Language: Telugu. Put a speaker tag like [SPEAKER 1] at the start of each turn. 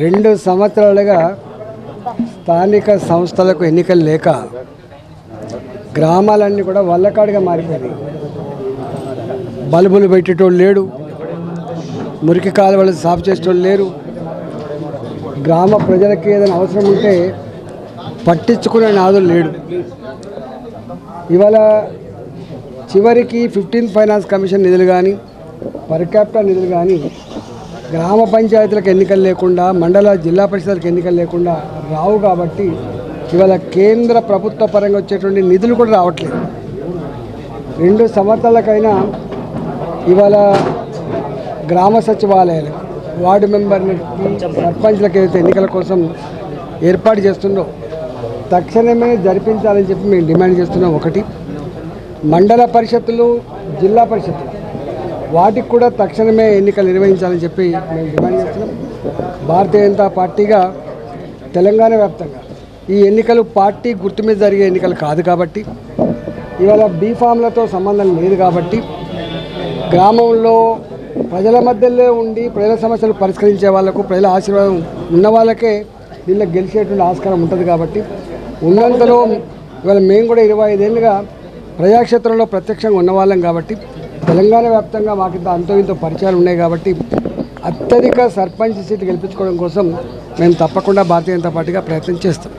[SPEAKER 1] 2 సంవత్సరాలుగా స్థానిక సంస్థలకు ఎన్నికలు లేక గ్రామాలన్నీ కూడా వల్లకాడుగా మారిపోయినాయి. బల్బులు పెట్టేటోళ్ళు లేడు, మురికి కాలువలు సాఫ్ చేసేటోళ్ళు లేరు. గ్రామ ప్రజలకి ఏదైనా అవసరం ఉంటే పట్టించుకునే నాదులు లేడు. ఇవాళ చివరికి 15th ఫైనాన్స్ కమిషన్ నిధులు కానీ, పర్ క్యాపిటల్ నిధులు కానీ గ్రామ పంచాయతీలకు ఎన్నికలు లేకుండా, మండల జిల్లా పరిషత్లకు ఎన్నికలు లేకుండా రావు. కాబట్టి ఇవాళ కేంద్ర ప్రభుత్వ పరంగా వచ్చేటువంటి నిధులు కూడా రావట్లేదు. 2 సంవత్సరాలకైనా ఇవాళ గ్రామ సచివాలయాలకు, వార్డు మెంబర్లకి, సర్పంచ్లకు ఏదైతే ఎన్నికల కోసం ఏర్పాటు చేస్తుందో తక్షణమే జరిపించాలని చెప్పి మేము డిమాండ్ చేస్తున్నాం. ఒకటి, మండల పరిషత్తులు, జిల్లా పరిషత్తులు వాటికి కూడా తక్షణమే ఎన్నికలు నిర్వహించాలని చెప్పి మేము డిమాండ్ చేస్తున్నాం. భారతీయ జనతా పార్టీగా తెలంగాణ వ్యాప్తంగా ఈ ఎన్నికలు పార్టీ గుర్తు మీద జరిగే ఎన్నికలు కాదు. కాబట్టి ఇవాళ బీఫామ్లతో సంబంధం లేదు. కాబట్టి గ్రామంలో ప్రజల మధ్యలో ఉండి ప్రజల సమస్యలు పరిష్కరించే వాళ్లకు, ప్రజల ఆశీర్వాదం ఉన్న వాళ్ళకే దీనిలో గెలిచేటువంటి ఆస్కారం ఉంటుంది. కాబట్టి ఉన్నంతలో ఇవాళ మేము కూడా 25 ఏళ్ళుగా ప్రజాక్షేత్రంలో ప్రత్యక్షంగా ఉన్నవాళ్ళం. కాబట్టి తెలంగాణ వ్యాప్తంగా మాకు అంతో ఇంతో పరిచయాలు ఉన్నాయి. కాబట్టి అత్యధిక సర్పంచ్ సీట్లు గెలిపించుకోవడం కోసం మేము తప్పకుండా భారతీయ జనతా పార్టీగా ప్రయత్నం చేస్తాం.